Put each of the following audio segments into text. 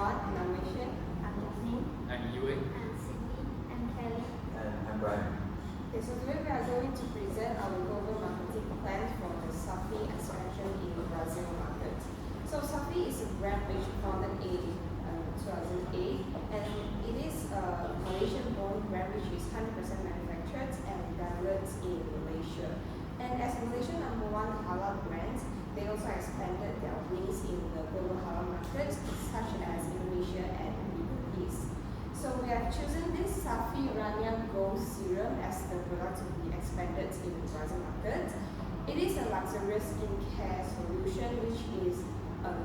everyone, and I'm Mission. I'm Jasmine. I'm Yue. I'm Cindy. I'm Kelly. And I'm Brian. Okay, so today we are going to present our global marketing plan for the Safi expansion in Brazil market. So Safi is a brand which founded in 2008, and it is a Malaysian-born brand which is 100% manufactured and developed in Malaysia. And as Malaysia #1 halal brand, they also expanded their wings in the global halal markets such as Indonesia and Middle East. So we have chosen this Safi Rania Gold Serum as the product to be expanded in the Brazil market. It is a luxurious skincare solution which is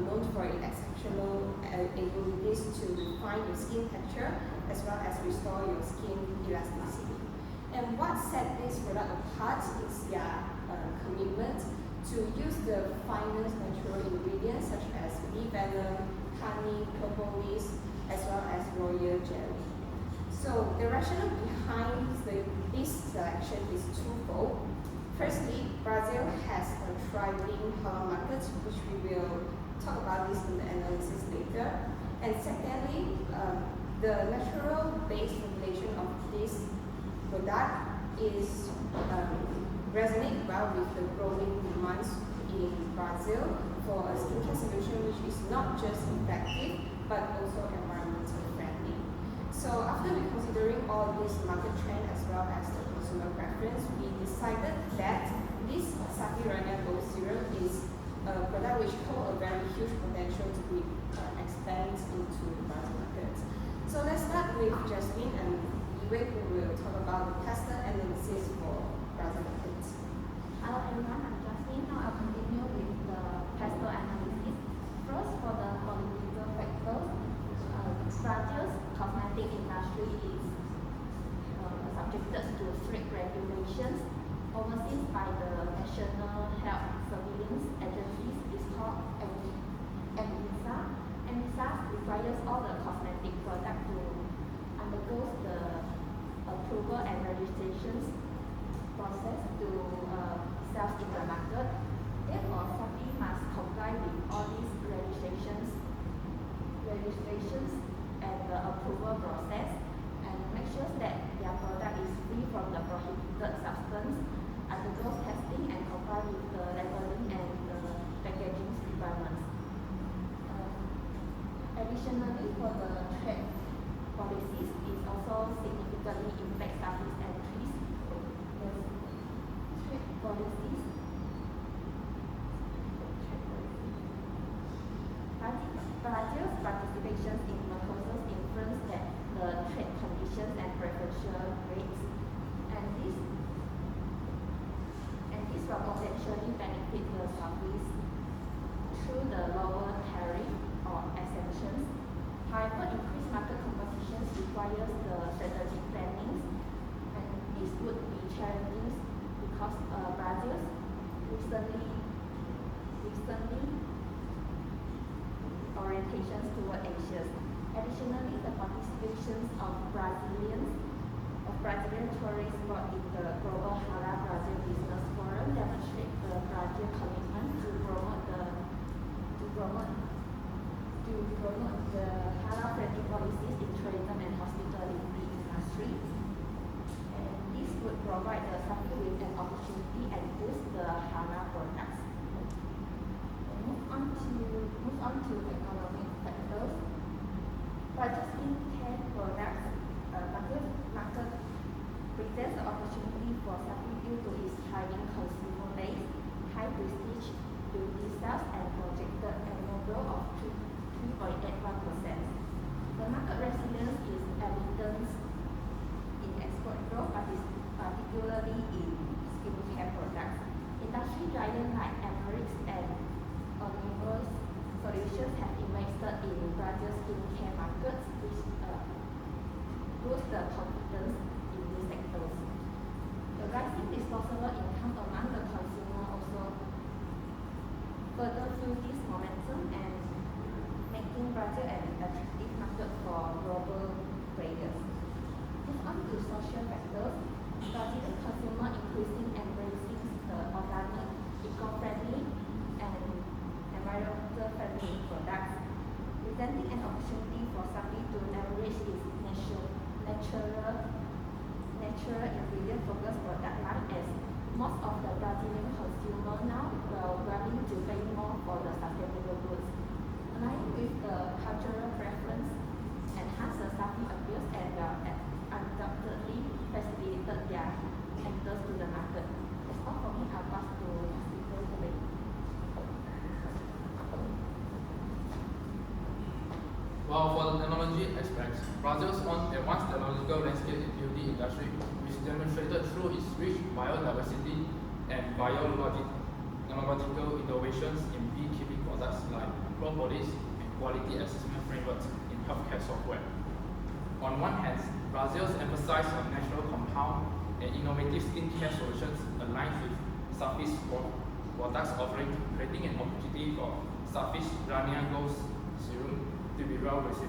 known for its exceptional abilities to refine your skin texture as well as restore your skin elasticity. And what sets this product apart is their commitment to use the finest natural ingredients such as bee venom, honey, propolis, as well as royal jelly. So the rationale behind this selection is twofold. Firstly, Brazil has a thriving halal market, which we will talk about this in the analysis later. And secondly, the natural base formulation of this product is resonate well with the growing demands in Brazil for a skincare solution which is not just effective but also environmentally friendly. So after we considering all this market trend as well as the consumer preference, we decided that this Safi Rania Gold Serum is a product which holds a very huge potential to be expanded into the Brazil market. So let's start with Jasmine and Yue, who will talk about the cluster analysis for Brazil market. Hello everyone, I'm Jasmine. Now I'll continue with the pastel analysis. First, for the political factors, Brazil's cosmetic industry is subjected to strict regulations overseen by the National Health Surveillance Agency. It's called MKT. MKT requires all the cosmetic products to undergo the approval and registrations process to sell in the market. Therefore, Safi must comply with all these registrations and the approval process and make sure that their product is free from the prohibited substance, undergoes testing and comply with the labeling and the packaging requirements. Additionally, for the trade policies, it also significantly impacts Safi's entries. The trade policies. Brazil's participation in Mercosur's influence that the trade conditions and preferential rates, and this will potentially benefit the Safi's through the lower tariff or exemptions. However, increased market competition requires the strategic planning, and this would be challenging because Brazil's recently orientations toward Asia. Additionally, the participations of Brazilian tourists brought in the Global Halal Brazil Business Forum demonstrate the Brazil commitment to promote the halal-friendly policies in tourism and hospitality industry. And this would provide the Safi with an opportunity and boost the halal products. Move on to economic factors. Brazil skincare products market presents an opportunity for Safi due to its thriving consumer base, high prestige beauty sales, and projected annual growth of 3.81%. The market resilience is evident in export growth, particularly in skincare products. Industry giants like Emirates and Omnivorous Solutions have invested in Brazil's skincare markets, which boosts the confidence in these sectors. The rising disposable income among the consumer also further fuel this momentum and making Brazil an attractive market for global players. Move on to social factors. Brazilian consumer increasingly embracing the organic, eco-friendly, and environmental friendly products. With presenting an opportunity for Safi to leverage its natural ingredient-focused product line, as most of the Brazilian consumers now will willing to pay more for the sustainable goods. Aligning with the cultural preference, enhance the Safi appeals and will undoubtedly facilitated their enters to the market. That's all for me. I'll pass to Hospital today. While for the technology aspects, Brazil's own advanced technological landscape in beauty industry, which demonstrated through its rich biodiversity and biological innovations in beekeeping products like propolis and quality assessment frameworks in healthcare software. On one hand, Brazil's emphasis on natural compound and innovative skincare solutions aligns with Safi's products offering, creating an opportunity for Safi's Rania Gold serum to be well received.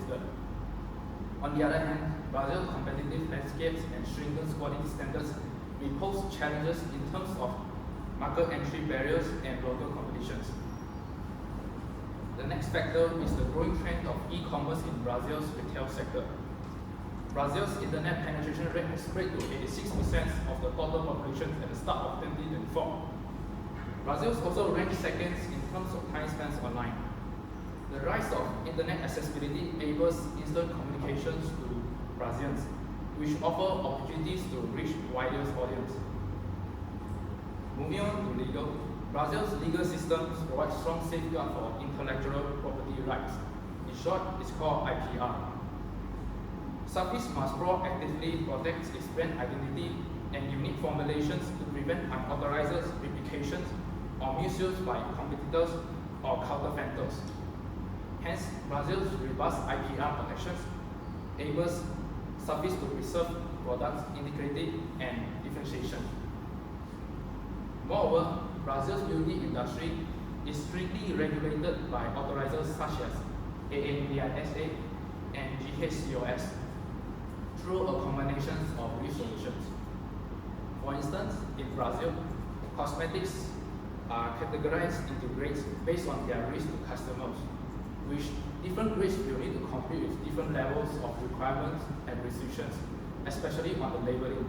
On the other hand, Brazil's competitive landscapes and stringent quality standards may pose challenges in terms of market entry barriers and local competitions. The next factor is the growing trend of e-commerce in Brazil's retail sector. Brazil's internet penetration rate has spread to 86% of the total population at the start of 2024. Brazil also ranked second in terms of time spent online. The rise of internet accessibility enables instant communications to Brazilians, which offer opportunities to reach wider audience. Moving on to legal, Brazil's legal systems provide strong safeguards for intellectual property rights. In short, it's called IPR. Safi must proactively protect its brand identity and unique formulations to prevent unauthorized replications or misuse by competitors or counterfeiters. Hence, Brazil's robust IPR protections enables Safi to preserve product integrity and differentiation. Moreover, Brazil's beauty industry is strictly regulated by authorizers such as ANVISA and GHCOS through a combination of these solutions. For instance, in Brazil, cosmetics are categorized into grades based on their risk to customers, which different grades will need to compete with different levels of requirements and restrictions, especially on the labeling.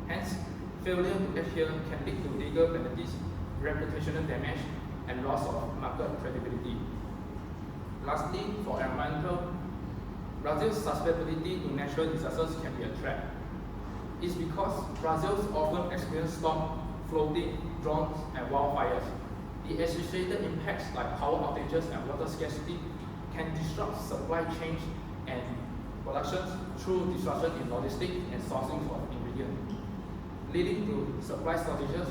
Hence, failure to adhere can lead to legal penalties, reputational damage, and loss of market credibility. Lastly, for environmental, Brazil's susceptibility to natural disasters can be a threat. It's because Brazil's often experience storm, flooding, droughts, and wildfires. The associated impacts like power outages and water scarcity can disrupt supply chains and production through disruption in logistics and sourcing of ingredients, leading to supply shortages,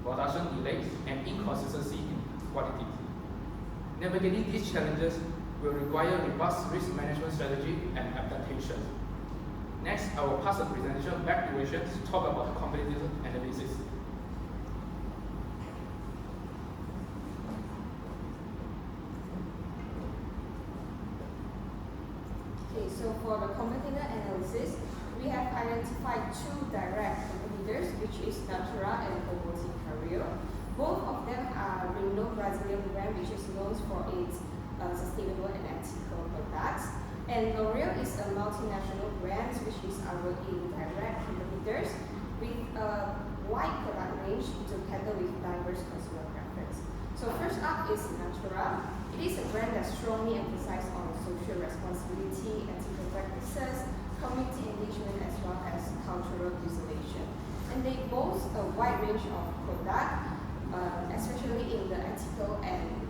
production delays, and inconsistency in quality. Navigating these challenges will require robust risk management strategy and adaptation. Next, I will pass the presentation back to Rachel to talk about the competitive analysis. Okay, so for the competitor analysis, we have identified two direct competitors, which is Natura and Boticário. Both of them are renowned Brazilian brand, which is known for its sustainable and ethical products. And L'Oreal is a multinational brand, which is our indirect competitors, with a wide product range to cater with diverse consumer preference. So first up is Natura. It is a brand that strongly emphasizes on social responsibility, ethical practices, community engagement, as well as cultural preservation. And they boast a wide range of products, especially in the ethical and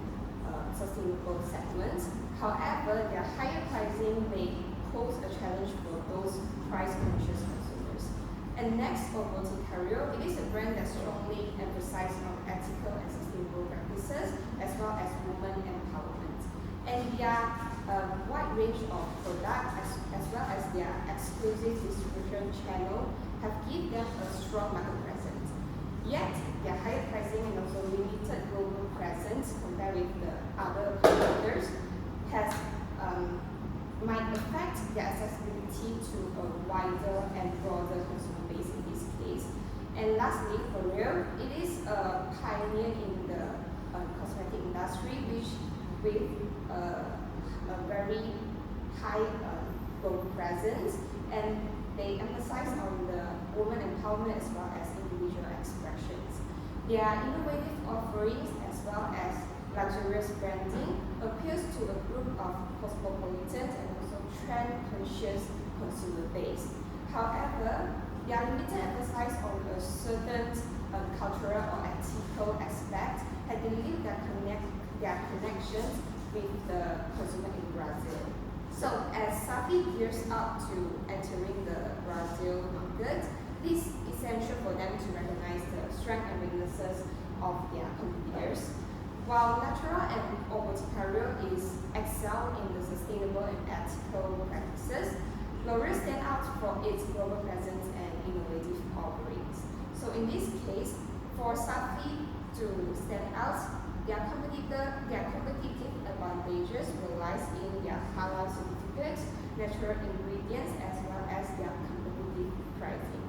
sustainable segments. However, their higher pricing may pose a challenge for those price-conscious consumers. And next, for Boticário, it is a brand that strongly emphasizes on ethical and sustainable practices, as well as women empowerment. And their wide range of products, as well as their exclusive distribution channel, have given them a strong market presence. Yet, their higher pricing and also limited global presence compared with the other competitors might affect their accessibility to a wider and broader consumer base in this case. And lastly, for L'Oreal, it is a pioneer in the cosmetic industry, which with a very high global presence, and they emphasize on the woman empowerment as well as individual expressions. Their innovative offerings as well as luxurious branding appeals to a group of cosmopolitan and also trend-conscious consumer base. However, their limited emphasis on a certain cultural or ethical aspect had believed that their connections with the consumer in Brazil. So as Safi gears up to entering the Brazil market, it is essential for them to recognize the strengths and weaknesses of their competitors. While Natural and Boticário is excel in the sustainable and ethical practices, L'Oreal stands out for its global presence and innovative offerings. So in this case, for Safi to stand out, their competitive advantages will lie in their halal certificates, natural ingredients, as well as their competitive pricing.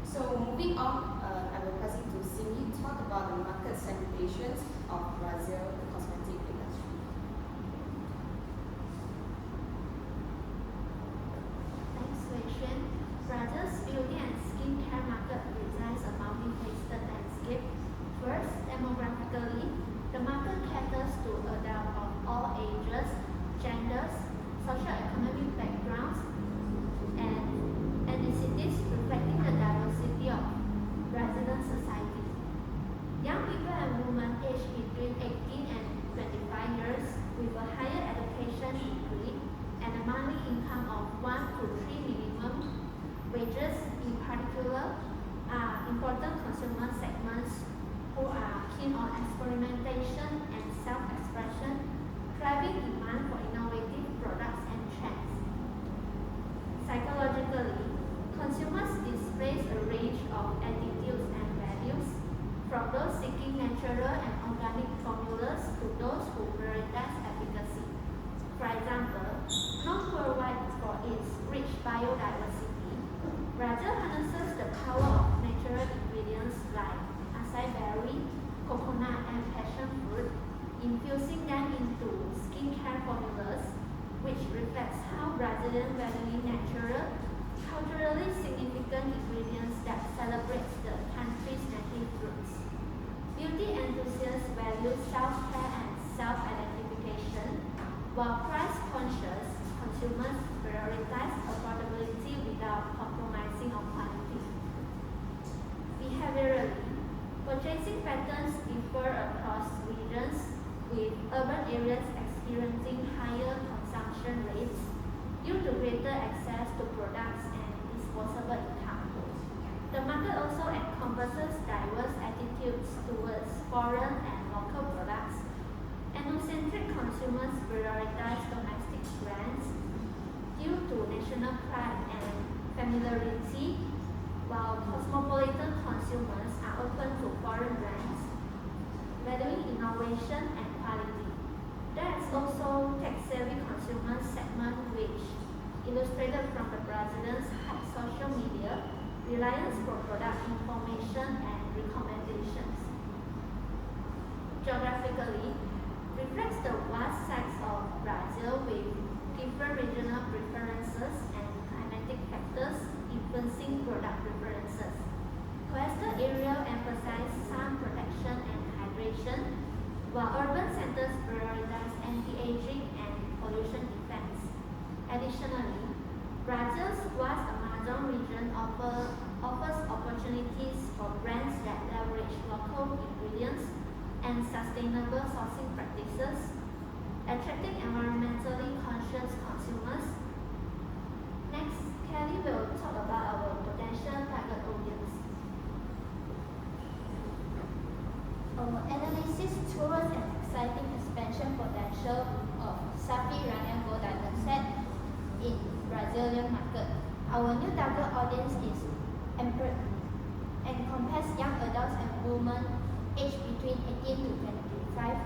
So moving on, I will pass it to Cindy to talk about the market segmentations of Brazil, the cosmetic industry. Thanks, Wei Xuan. Brazil's beauty and skincare market presents a multifaceted landscape. First, demographically, the market caters to adults of all ages, genders, socio-economic backgrounds, and ethnicities, reflecting the diversity of Brazilian society. Young people and women aged between 18 and 25 years with a higher education degree and a monthly income of 1 to 3 minimum wages in particular are important consumer segments who are keen on experimentation and self-expression, driving demand for innovative products and trends. Psychologically, consumers display a range of attitudes and values, from those seeking natural and organic formulas to those who prioritize efficacy. For example, known worldwide for its rich biodiversity, Brazil harnesses the power of natural ingredients like acai berry, coconut, and passion fruit, infusing them into skincare formulas, which reflects how Brazilians value natural, culturally significant ingredients that celebrates the country's native roots. Beauty enthusiasts value self-care and self-identification, while price-conscious consumers prioritize affordability without compromising on quality. Behaviorally, purchasing patterns differ across regions, with urban areas experiencing higher consumption rates due to greater access to products and disposable income. The market also encompasses diverse attitudes towards foreign and local products. Ethnocentric consumers prioritize domestic brands due to national pride and familiarity, while cosmopolitan consumers are open to foreign brands, valuing innovation and quality. There is also tech-savvy consumer segment which, illustrated from the Brazilians' high social media, reliance for product information and recommendations. Geographically, reflects the vast size of Brazil with different regional preferences and climatic factors influencing product preferences. Coastal areas emphasize sun protection and hydration, while urban centers prioritize anti-aging and pollution defense. Additionally, Brazil's vast Amazon region offers opportunities for brands that leverage local ingredients and sustainable sourcing practices, attracting environmentally conscious consumers. Next, Kelly will talk about our potential target audience. Our analysis towards an exciting expansion potential of Safi Ranian Gold Diamond Set in Brazilian market. Our new target audience is encompass young adults and women aged between 18 to 25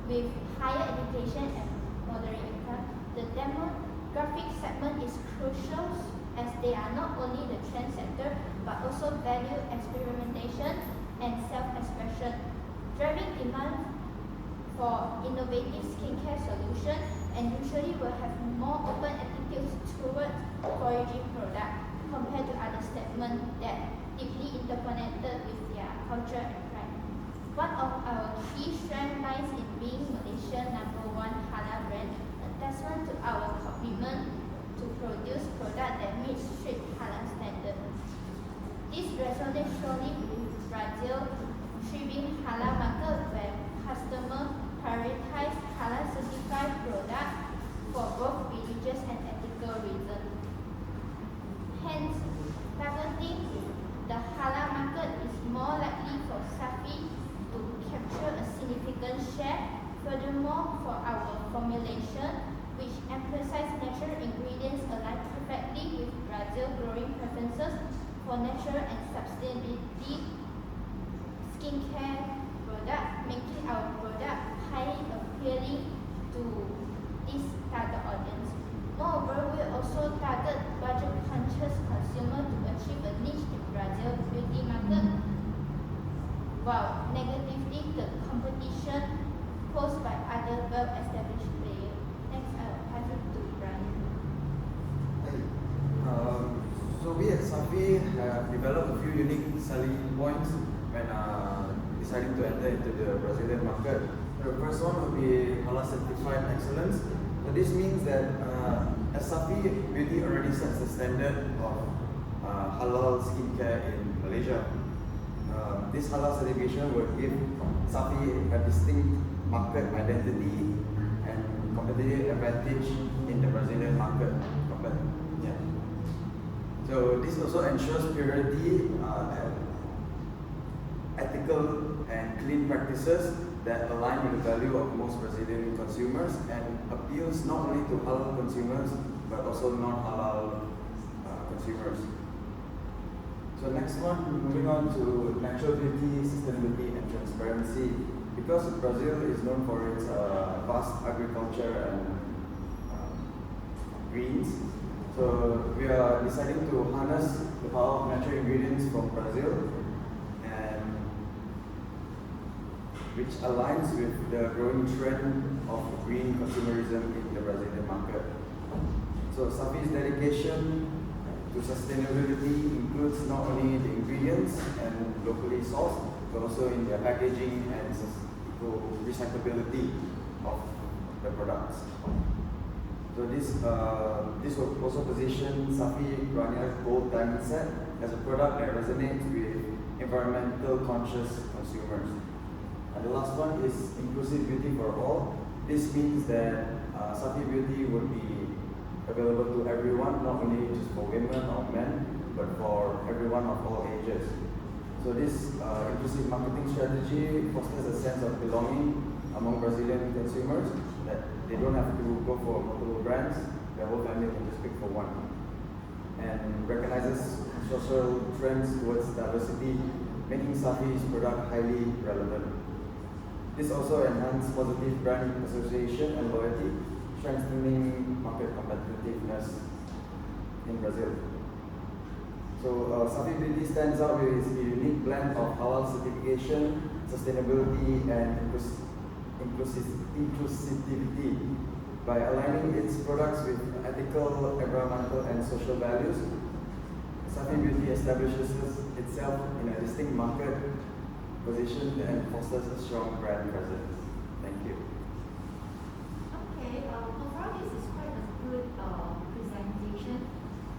with higher education and moderate income. The demographic segment is crucial as they are not only the trendsetter but also value experimentation and self-expression, driving demand for innovative skincare solutions. population and usually will have more open attitudes towards foraging products compared to other segments that deeply interconnected with their culture and pride. One of our key strengths lies in being Malaysia's #1 halal brand, a testament to our commitment to produce products that meet strict halal standards. This resonates strongly with Brazil's thriving halal market where customers prioritize halal certified products for both religious and ethical reasons. Hence, targeting the halal market is more likely for Safi to capture a significant share. Furthermore, for our formulation, which emphasize natural ingredients, align perfectly with Brazil's growing preferences for natural and sustainability skincare products, making our product highly appealing to this target audience. Moreover, we also target budget-conscious consumers to achieve a niche in Brazil's beauty market, while negatively the competition posed by other well-established players. Next, I will pass it to Brian. So we at Safi have developed a few unique selling points when deciding to enter into the Brazilian market. The first one would be halal certified excellence. So this means that as Safi, beauty already sets the standard of halal skincare in Malaysia. This halal certification would give Safi a distinct market identity and competitive advantage in the Brazilian market. Yeah. So this also ensures purity, ethical and clean practices that align with the value of most Brazilian consumers and appeals not only to halal consumers but also non-halal consumers. So next one, moving on to natural beauty, sustainability and transparency. Because Brazil is known for its vast agriculture and greens, so we are deciding to harness the power of natural ingredients from Brazil, and which aligns with the growing trend of green consumerism in the Brazilian market. So Safi's dedication to sustainability includes not only the ingredients and locally sourced, but also in their packaging and recyclability of the products. So this will also position Safi Rania's Gold Diamond Set as a product that resonates with environmental conscious consumers. And the last one is inclusive beauty for all. This means that Safi Beauty will be available to everyone, not only just for women or men, but for everyone of all ages. So this inclusive marketing strategy fosters a sense of belonging among Brazilian consumers, that they don't have to go for multiple brands, their whole family can just pick for one. And recognizes social trends towards diversity, making Safi's product highly relevant. This also enhances positive brand association and loyalty, strengthening market competitiveness in Brazil. So Safi Beauty stands out with its unique blend of halal certification, sustainability and inclusivity. By aligning its products with ethical, environmental and social values, Safi Beauty establishes itself in a distinct market position and fosters a strong brand presence. Thank you. Okay, overall this is quite a good presentation.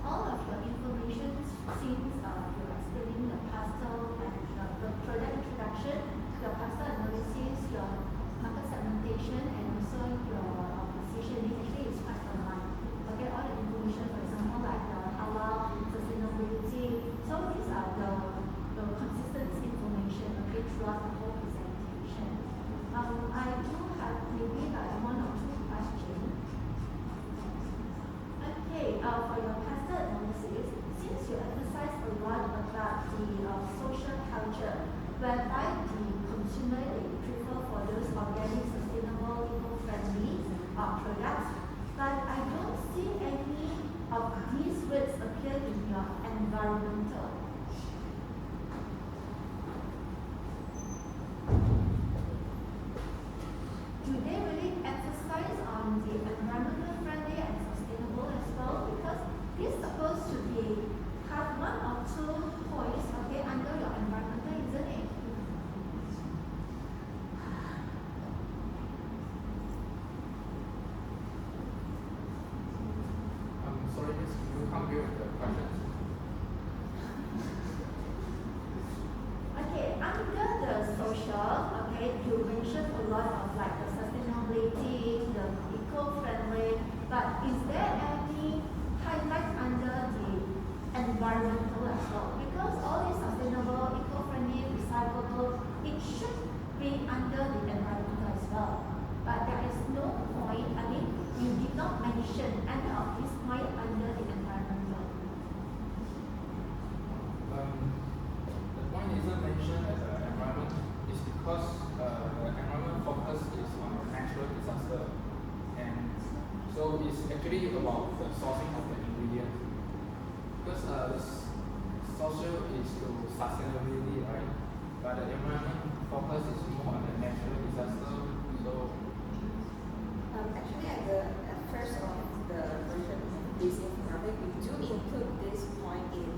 All of your information since you're explaining the pastel and the product introduction, your pastel analysis, your market segmentation, and also your positioning actually is quite aligned. Okay, all the information, for example, like the halal, sustainability. So these are the consistent information, okay, throughout the whole presentation. I do have maybe like one or two questions. Okay, for your pastel analysis, since you emphasize a lot about the social culture, whereby the consumer they prefer for those organic, sustainable, eco-friendly products, but I don't see any of these words appear in your environmental. Do they really emphasize on it's actually about the sourcing of the ingredients. Because social is to sustainability, right? But the environment focus is more on the natural disaster. So Actually, at first of the version of this infographic, we do include this point in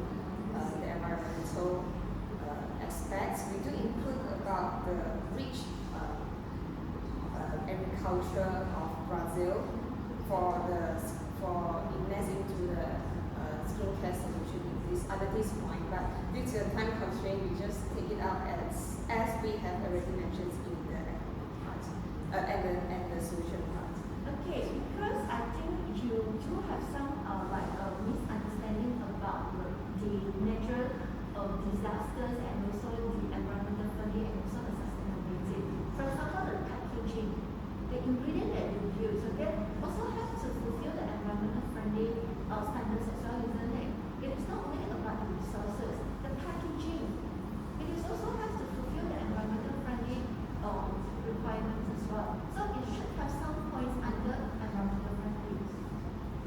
the environmental aspects. We do include about the rich agriculture of Brazil for invest into the skincare solution under this point. But due to the time constraint, we just take it out as we have already mentioned in the economic part and the solution part. Okay, because I think you do have some misunderstanding about the natural disasters and also the environmental friendly and also the sustainability. For example, the packaging, the ingredient that you use, okay, also have to fulfill the environmental friendly standards as well, isn't it? It is not only about the resources, the packaging. It is also has to fulfill the environmental friendly requirements as well. So it should have some points under environmental friendly.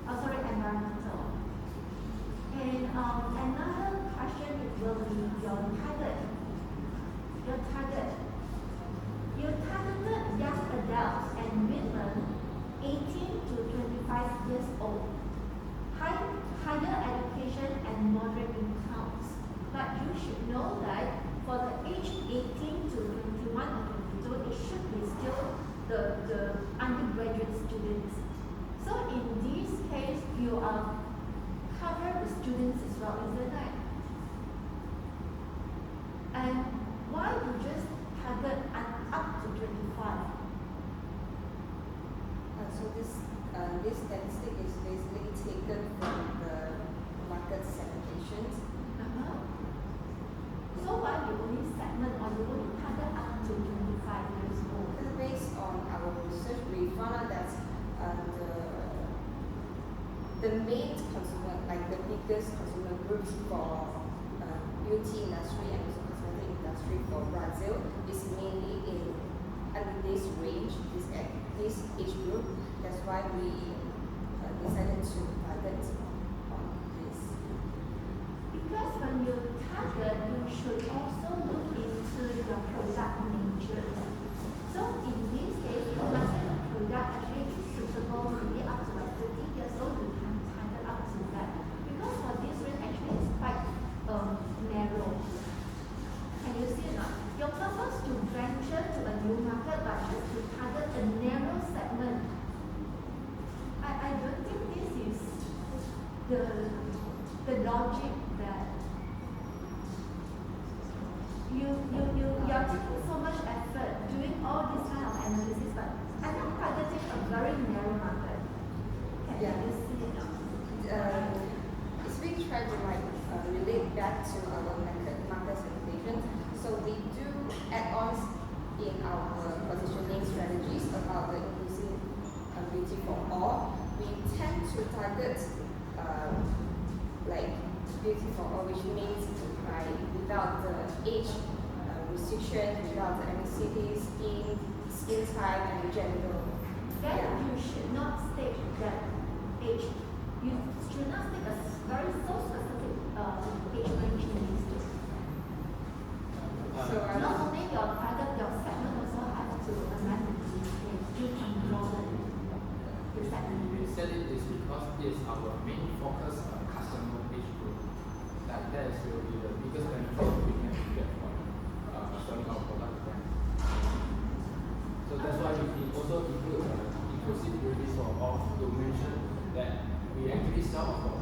Environmental. And another question will be your target. Your target. You targeted young adults and women 18 to 25 years old. Higher education and moderate incomes. But you should know that for the age 18 to 21 or 22, it should be still the undergraduate students. So in this case, you are cover the students as well, isn't it? And why you just target up to 25? So this statistic is basically taken from the market segmentations. So why you only segment or you only target up to 25 years old? Based on our research, we found out that the main consumer, like the biggest consumer groups for beauty industry and also cosmetic industry for Brazil is mainly under this range, this age group. That's why we decided to target on this. Because when you target, you should also look into your product nature. So in this case, if let's say the product actually is suitable maybe up to like 30 years old, you can target up to that. Because for this range actually is quite narrow. Can you see it now? Your purpose to venture to a new market but just to target a narrow segment. I don't think this is the logic that you're taking so much effort doing all this kind of analysis, but I'm not targeting a very narrow market. Can you see it now? It's being tried to relate back to our market segmentation. So we do add-ons in our positioning strategies about the inclusive beauty for all. We tend to target like beauty for all, which means without the age restriction, without the ethnicity, skin type, and gender. Then you should not state that age. You should not state a very so specific age range in this case. So not only your target, your segment also has to align with this case. You can broaden the segment. we said it is because it's our main focus on customer age group. Like that will be the biggest benefit we can get from selling our product to them. So that's why we also include inclusive beauty for all to mention that we actually sell our